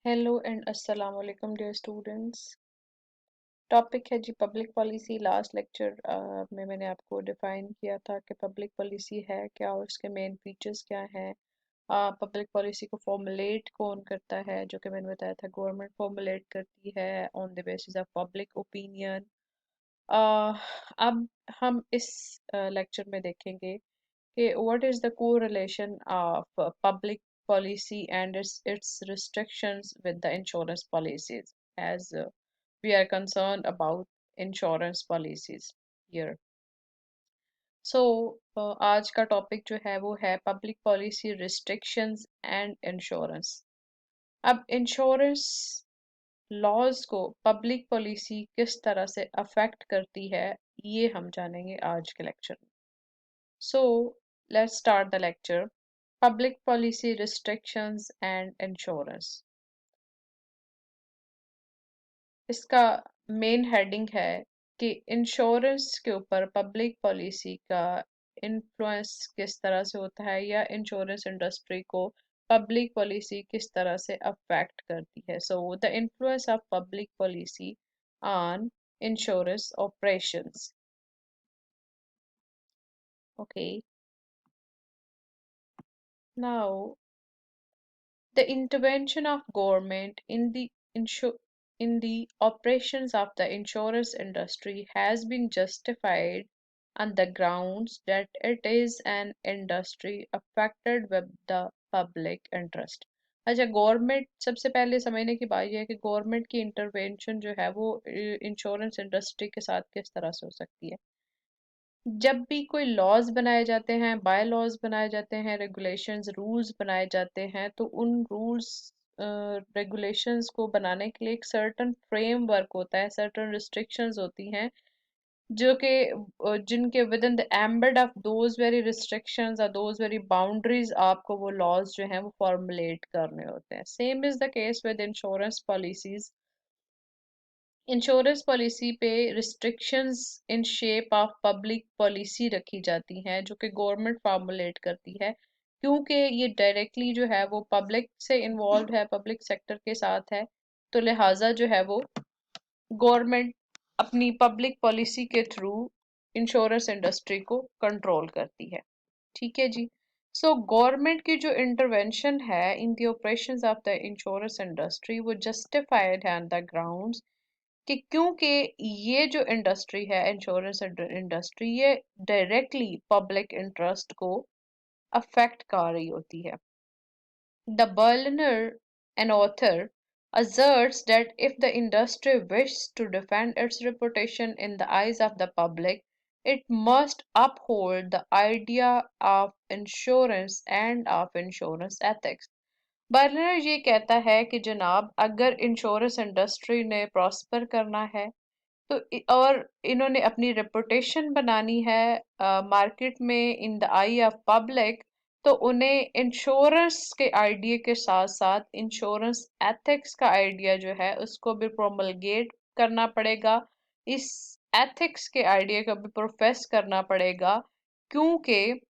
Hello and अस्सलाम वालेकुम dear students. Topic है जी पब्लिक पॉलिसी। लास्ट लेक्चर में मैंने आपको डिफाइन किया था कि पब्लिक पॉलिसी है क्या और उसके मेन फीचर्स क्या हैं। पब्लिक पॉलिसी को फॉर्मुलेट कौन करता है, जो कि मैंने बताया था गवर्नमेंट फॉर्मुलेट करती है on the basis of public opinion. अब हम इस लेक्चर में देखेंगे कि what is the correlation of public policy and its restrictions with the insurance policies, as we are concerned about insurance policies here. So आज का टॉपिक जो है वो है public policy restrictions and insurance. अब इंश्योरेंस लॉज को public policy किस तरह से अफेक्ट करती है, ये हम जानेंगे आज के लेक्चर में। So let's start the lecture. Public policy restrictions and insurance. इसका मेन हेडिंग है कि इंश्योरेंस के ऊपर पब्लिक पॉलिसी का इन्फ्लुएंस किस तरह से होता है, या इंश्योरेंस इंडस्ट्री को पब्लिक पॉलिसी किस तरह से अफेक्ट करती है। So the influence of public policy on insurance operations. Okay, now the intervention of government in the operations of the insurance industry has been justified on the grounds that it is an industry affected with the public interest। अच्छा, government सबसे पहले समझने की बात यह है कि government की इंटरवेंशन जो है वो इंश्योरेंस इंडस्ट्री के साथ किस तरह से हो सकती है। जब भी कोई लॉज बनाए जाते हैं, बाय लॉज बनाए जाते हैं, रेगुलेशंस रूल्स बनाए जाते हैं, तो उन रूल्स रेगुलेशंस को बनाने के लिए एक सर्टन फ्रेमवर्क होता है, सर्टन रिस्ट्रिक्शंस होती हैं, जो कि जिनके with in the embed of those very restrictions और दोज वेरी बाउंड्रीज आपको वो लॉज जो हैं वो फॉर्मुलेट करने होते हैं। Same is the case with insurance policies. Insurance policy पे restrictions in shape of public policy रखी जाती हैं, जो कि गवर्नमेंट फॉर्मुलेट करती है, क्योंकि ये डायरेक्टली जो है वो पब्लिक से इन्वॉल्व है, पब्लिक सेक्टर के साथ है। तो लिहाजा जो है वो गवर्नमेंट अपनी पब्लिक पॉलिसी के थ्रू इंश्योरेंस इंडस्ट्री को कंट्रोल करती है। ठीक है जी। सो गवर्नमेंट की जो इंटरवेंशन है in the operations of the insurance industry वो जस्टिफाइड है ऑन द ग्राउंड्स कि क्योंकि ये जो इंडस्ट्री है इंश्योरेंस इंडस्ट्री, ये डायरेक्टली पब्लिक इंटरेस्ट को अफेक्ट कर रही होती है। The Berliner, an author, asserts that if the industry wishes to defend its reputation in the eyes of the public, it must uphold the idea of insurance and of insurance ethics। बर्लर ये कहता है कि जनाब, अगर insurance industry ने prosper करना है तो और इन्होंने अपनी रेपुटेशन बनानी है मार्केट में in the I of public, तो उन्हें इंश्योरेंस के आइडिया के साथ साथ इंश्योरेंस एथिक्स का आइडिया जो है उसको भी प्रोमलगेट करना पड़ेगा, इस एथिक्स के आइडिया को भी प्रोफेस करना पड़ेगा, क्योंकि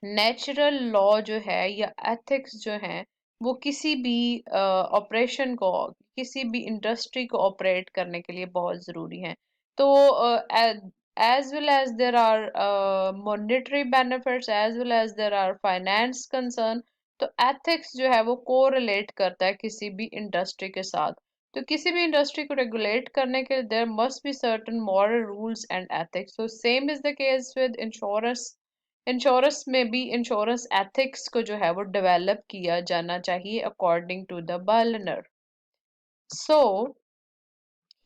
नेचुरल लॉ जो है या एथिक्स जो है वो किसी भी ऑपरेशन को, किसी भी इंडस्ट्री को ऑपरेट करने के लिए बहुत ज़रूरी है। तो as well as there are monetary benefits, as well as there are finance concern, तो एथिक्स जो है वो कोरिलेट करता है किसी भी इंडस्ट्री के साथ। तो किसी भी इंडस्ट्री को रेगुलेट करने के लिए there must be certain moral rules and ethics. तो same is the case with insurance. Insurance में भी इंश्योरेंस एथिक्स को जो है वो डेवलप किया जाना चाहिए according to the Berliner. So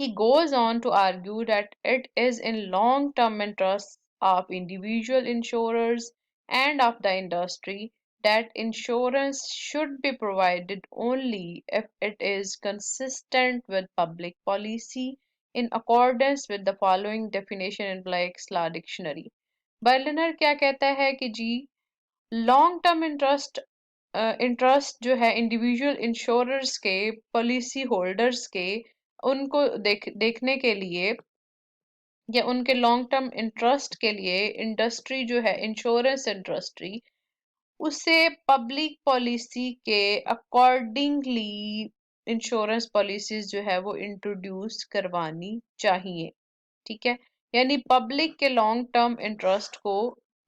he goes on to argue that it is in long-term interests of individual insurers and of the industry that insurance should be provided only if it is consistent with public policy in accordance with the following definition in Black's Law Dictionary। Berliner क्या कहता है कि जी, long term interest जो है individual insurers के, policy holders के, उनको देखने के लिए या उनके लॉन्ग टर्म इंटरेस्ट के लिए इंडस्ट्री जो है इंश्योरेंस इंडस्ट्री उसे पब्लिक पॉलिसी के अकॉर्डिंगली इंश्योरेंस पॉलिसीज जो है वो इंट्रोड्यूस करवानी चाहिए। ठीक है, यानी पब्लिक के लॉन्ग टर्म इंटरेस्ट को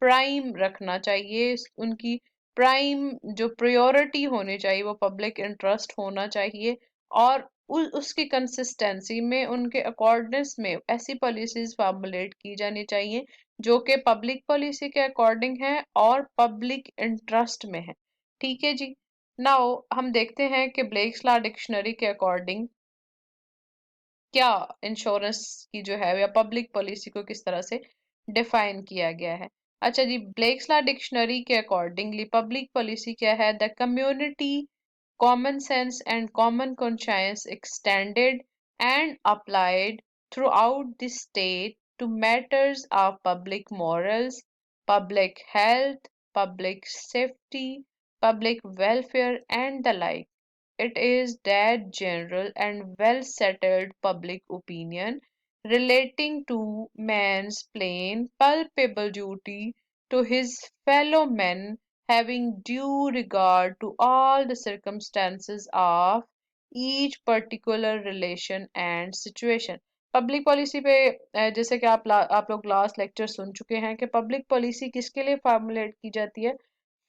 प्राइम रखना चाहिए, उनकी प्राइम जो प्रायोरिटी होनी चाहिए वो पब्लिक इंटरेस्ट होना चाहिए। और उसकी कंसिस्टेंसी में उनके अकॉर्डेंस में ऐसी पॉलिसीज फॉर्मुलेट की जानी चाहिए जो कि पब्लिक पॉलिसी के अकॉर्डिंग है और पब्लिक इंटरेस्ट में है। ठीक है जी। नाउ हम देखते हैं कि ब्लेक्स लॉ डिक्शनरी के अकॉर्डिंग क्या इंश्योरेंस की जो है या पब्लिक पॉलिसी को किस तरह से डिफाइन किया गया है। अच्छा जी, ब्लेक्स लॉ डिक्शनरी के अकॉर्डिंगली पब्लिक पॉलिसी क्या है? The community common sense and common conscience extended and applied throughout the state to matters of public morals, public health, public safety, public welfare, and the like. It is that general and well settled public opinion relating to man's plain, palpable duty to his fellow men, having due regard to all the circumstances of each particular relation and situation. Public policy पे जैसे कि आप लोग last lecture सुन चुके हैं कि public policy किसके लिए फॉर्मुलेट की जाती है?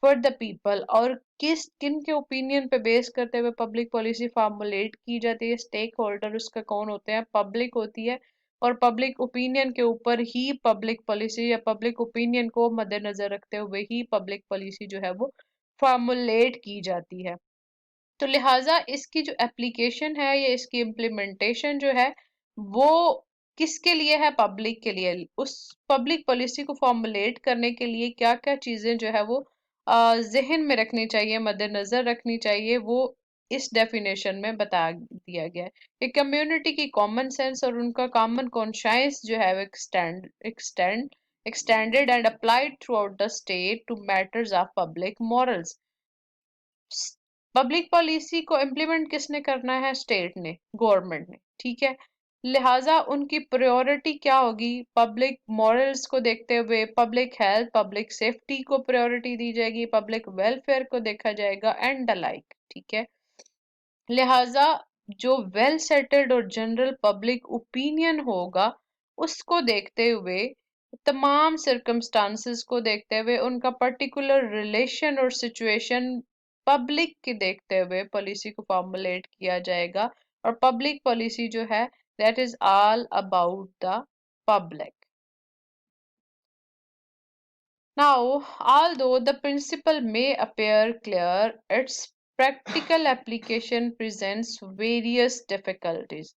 For the people. और किन के ओपिनियन पे बेस करते हुए पब्लिक पॉलिसी फॉर्मुलेट की जाती है? स्टेक होल्डर उसका कौन होते हैं? पब्लिक होती है। और पब्लिक ओपिनियन के ऊपर ही पब्लिक पॉलिसी या पब्लिक ओपिनियन को मद्देनजर रखते हुए ही पब्लिक पॉलिसी जो है वो फॉर्मुलेट की जाती है। तो लिहाजा इसकी जो एप्लीकेशन है या इसकी इम्प्लीमेंटेशन जो है वो किसके लिए है? पब्लिक के लिए। उस पब्लिक पॉलिसी को फॉर्मुलेट करने के लिए क्या क्या चीजें जो है वो जहन में रखनी चाहिए, मद्देनजर रखनी चाहिए, वो इस डेफिनेशन में बता दिया गया है कि कम्युनिटी की कॉमन सेंस और उनका कॉमन कॉन्शियस जो है वो extended and applied throughout the state to matters of public morals. Public policy को इम्प्लीमेंट किसने करना है? स्टेट ने, गवर्नमेंट ने। ठीक है, लिहाजा उनकी प्रायोरिटी क्या होगी? पब्लिक मॉरल्स को देखते हुए पब्लिक हेल्थ, पब्लिक सेफ्टी को प्रायोरिटी दी जाएगी, पब्लिक वेलफेयर को देखा जाएगा एंड द लाइक। ठीक है, लिहाजा जो वेल सेटल्ड और जनरल पब्लिक ओपिनियन होगा उसको देखते हुए, तमाम सर्कमस्टांसेस को देखते हुए, उनका पर्टिकुलर रिलेशन और सिचुएशन पब्लिक के देखते हुए पॉलिसी को फॉर्मुलेट किया जाएगा। और पब्लिक पॉलिसी जो है that is all about the public. Now, although the principle may appear clear, its practical application presents various difficulties.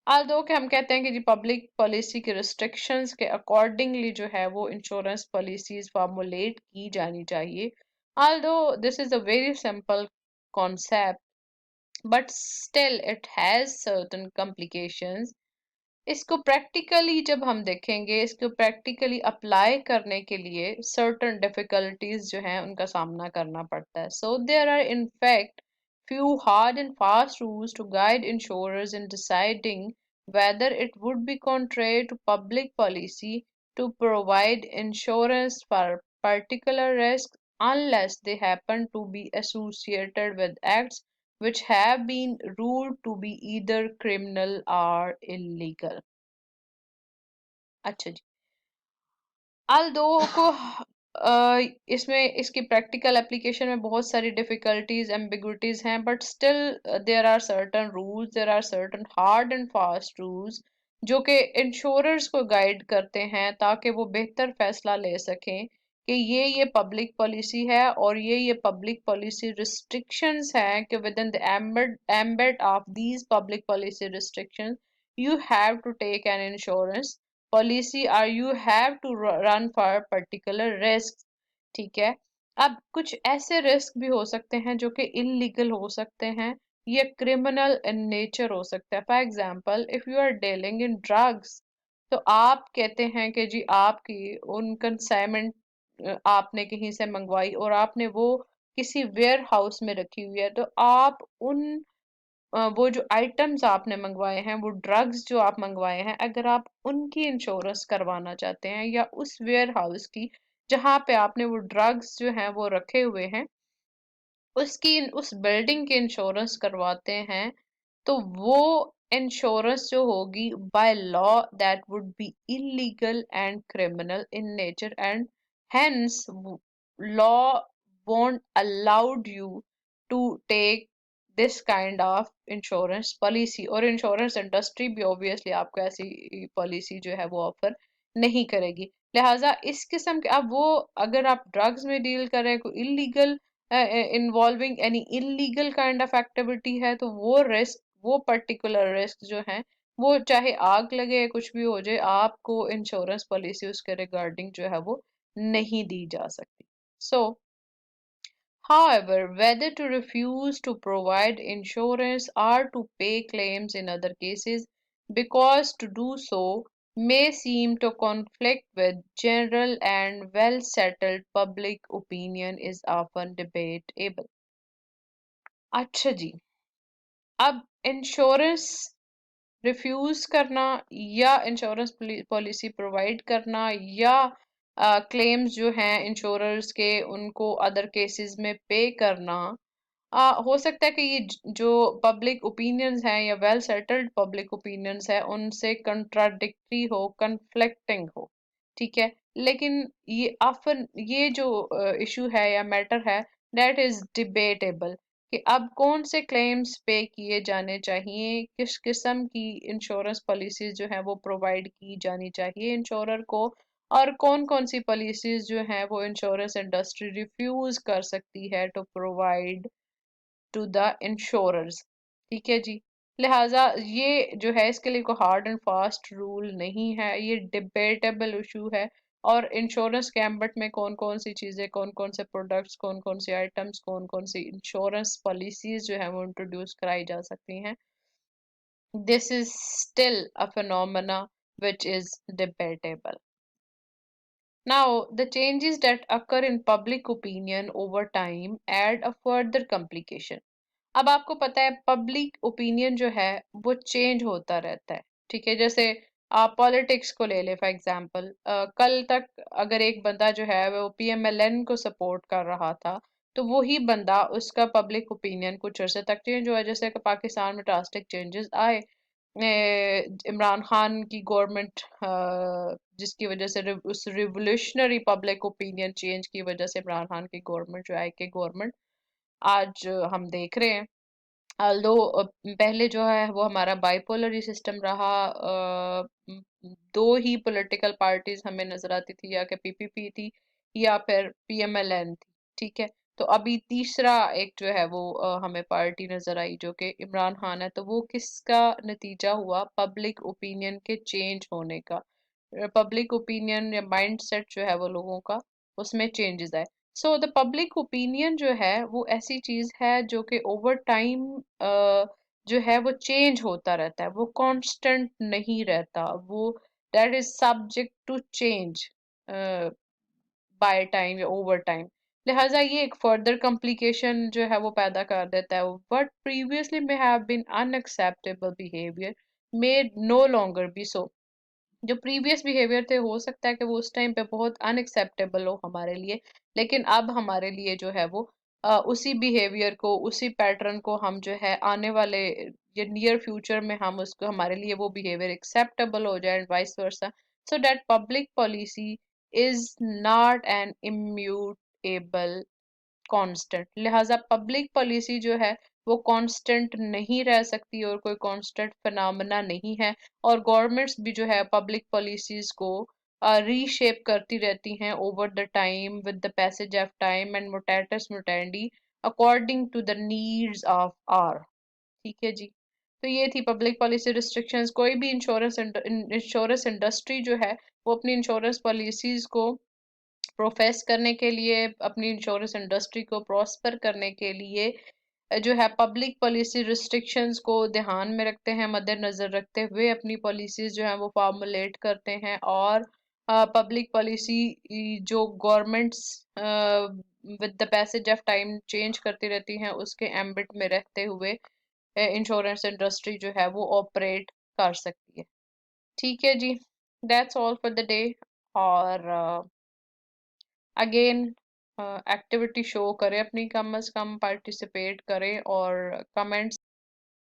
Although कि हम कहते हैं कि जी पब्लिक पॉलिसी के रिस्ट्रिक्शंस के अकॉर्डिंगली जो है वो इंश्योरेंस पॉलिसीज फॉर्मुलेट की जानी चाहिए, although this is a very simple concept, but still it has certain complications। इसको प्रैक्टिकली जब हम देखेंगे, इसको प्रैक्टिकली अप्लाई करने के लिए सर्टेन डिफिकल्टीज जो हैं उनका सामना करना पड़ता है। So there are in fact few hard and fast rules to guide insurers in deciding whether it would be contrary to public policy to provide insurance for particular risks unless they happen to be associated with acts which have been ruled to be either criminal or illegal। अच्छा जी, although को इसमें इसकी practical application में बहुत सारी difficulties ambiguities हैं, but still there are certain rules, there are certain hard and fast rules जो कि इंश्योरर्स को गाइड करते हैं ताकि वो बेहतर फैसला ले सकें कि ये पब्लिक पॉलिसी है और ये पब्लिक पॉलिसी रिस्ट्रिक्शंस हैं कि within the ambit of these public policy restrictions you have to take an insurance policy और you have to run for particular risk. ठीक है, अब कुछ ऐसे रिस्क भी हो सकते हैं जो कि इलीगल हो सकते हैं या क्रिमिनल इन नेचर हो सकता है। For example, if you are dealing in drugs, तो आप कहते हैं कि जी आपकी उन कंसाइनमेंट आपने कहीं से मंगवाई और आपने वो किसी वेयर हाउस में रखी हुई है, तो आप उन वो जो आइटम्स आपने मंगवाए हैं, वो ड्रग्स जो आप मंगवाए हैं, अगर आप उनकी इंश्योरेंस करवाना चाहते हैं या उस वेयर हाउस की जहाँ पे आपने वो ड्रग्स जो हैं वो रखे हुए हैं उसकी उस बिल्डिंग की इंश्योरेंस करवाते हैं, तो वो इंश्योरेंस जो होगी by law that would be illegal and criminal in nature and hence law won't allowed you to take this kind of insurance policy और इंश्योरेंस इंडस्ट्री भी ऑब्वियसली आपको ऐसी पॉलिसी जो है वो ऑफर नहीं करेगी लिहाजा इस किस्म के अब वो अगर आप ड्रग्स में डील कर रहे हैं कोई illegal involving any illegal kind of activity है तो वो रिस्क वो पर्टिकुलर रिस्क जो है वो चाहे आग लगे या कुछ भी हो जाए आपको इंश्योरेंस पॉलिसी उसके रिगार्डिंग जो है वो नहीं दी जा सकती सो However, whether to refuse to provide insurance or to pay claims in other cases, because to do so may seem to conflict with general and well settled public opinion is often debatable. अच्छा जी अब insurance refuse करना या insurance policy provide करना या claims जो हैं insurers के उनको अदर केसेस में पे करना हो सकता है कि ये जो पब्लिक ओपिनियंस हैं या वेल सेटल्ड पब्लिक ओपिनियंस है उनसे कंट्राडिक्टरी हो कन्फ्लिक्टिंग हो ठीक है लेकिन ये ऑफन ये जो इशू है या मैटर है दैट इज डिबेटेबल कि अब कौन से क्लेम्स पे किए जाने चाहिए किस किस्म की इंश्योरेंस पॉलिसीज जो है वो प्रोवाइड की जानी चाहिए इंश्योरर को और कौन कौन सी पॉलिसीज जो हैं वो इंश्योरेंस इंडस्ट्री रिफ्यूज कर सकती है to provide to the insurers ठीक है जी लिहाजा ये जो है इसके लिए कोई हार्ड एंड फास्ट रूल नहीं है ये डिबेटेबल इशू है और इंश्योरेंस के एम्बट में कौन कौन सी चीज़ें कौन कौन से प्रोडक्ट्स कौन कौन सी आइटम्स कौन कौन सी इंश्योरेंस पॉलिसीज जो है वो इंट्रोड्यूस कराई जा सकती हैं this is still a phenomena which is debatable. Now, the changes that occur in public opinion over time add a further complication. अब आपको पता है पब्लिक ओपिनियन जो है वो चेंज होता रहता है ठीक है जैसे आप पॉलिटिक्स को ले ले फॉर एग्जांपल कल तक अगर एक बंदा जो है वो पीएमएलएन को सपोर्ट कर रहा था तो वही बंदा उसका पब्लिक ओपिनियन कुछ अर्से तक चेंज हुआ जैसे कि पाकिस्तान में ड्रास्टिक चेंजेस आए इमरान खान की गवर्नमेंट जिसकी वजह से उस रिवोल्यूशनरी पब्लिक ओपिनियन चेंज की वजह से इमरान खान की गवर्नमेंट जो है कि गवर्नमेंट आज हम देख रहे हैं although पहले जो है वो हमारा बाइपोलर ही सिस्टम रहा दो ही पॉलिटिकल पार्टीज हमें नजर आती थी या कि पीपीपी थी या फिर पीएमएलएन थी ठीक है तो अभी तीसरा एक जो है वो हमें पार्टी नजर आई जो कि इमरान खान है तो वो किसका नतीजा हुआ पब्लिक ओपिनियन के चेंज होने का पब्लिक ओपिनियन या माइंड सेट जो है वो लोगों का उसमें चेंजेस आए सो द पब्लिक ओपिनियन जो है वो ऐसी चीज है जो कि ओवर टाइम जो है वो चेंज होता रहता है वो कांस्टेंट नहीं रहता वो that is subject to change by time या ओवर टाइम लिहाजा ये एक फर्दर कॉम्प्लिकेशन जो है वो पैदा कर देता है but previously may have been unacceptable behaviour may no longer be so जो प्रीवियस बिहेवियर थे हो सकता है कि वो उस टाइम पे बहुत अनएक्सेप्टेबल हो हमारे लिए लेकिन अब हमारे लिए जो है वो उसी बिहेवियर को उसी पैटर्न को हम जो है आने वाले या नियर फ्यूचर में हम उसको हमारे लिए वो बिहेवियर एक्सेप्टेबल हो जाए and vice versa so that public policy is not an immutable constant लिहाजा पब्लिक पॉलिसी जो है वो कांस्टेंट नहीं रह सकती और कोई कांस्टेंट फिनोमेना नहीं है और गवर्नमेंट्स भी जो है पब्लिक पॉलिसीज को रीशेप करती रहती हैं over the time with the passage of time and मोटेटस मुटेंडी according to the needs of our ठीक है जी तो ये थी पब्लिक पॉलिसी रिस्ट्रिक्शंस कोई भी इंश्योरेंस इंडस्ट्री जो है वो अपनी इंश्योरेंस पॉलिसीज को प्रोफेस करने के लिए अपनी इंश्योरेंस इंडस्ट्री को प्रॉस्पर करने के लिए जो है पब्लिक पॉलिसी रिस्ट्रिक्शंस को ध्यान में रखते हैं मद्देनजर रखते हुए अपनी पॉलिसीज जो है वो फॉर्मुलेट करते हैं और पब्लिक पॉलिसी जो governments with the passage of time change करती रहती हैं उसके एम्बिट में रहते हुए इंश्योरेंस इंडस्ट्री जो है वो ऑपरेट कर सकती है ठीक है जी that's all for the day और अगेन एक्टिविटी शो करें अपनी कम अज कम पार्टिसिपेट करें और कमेंट्स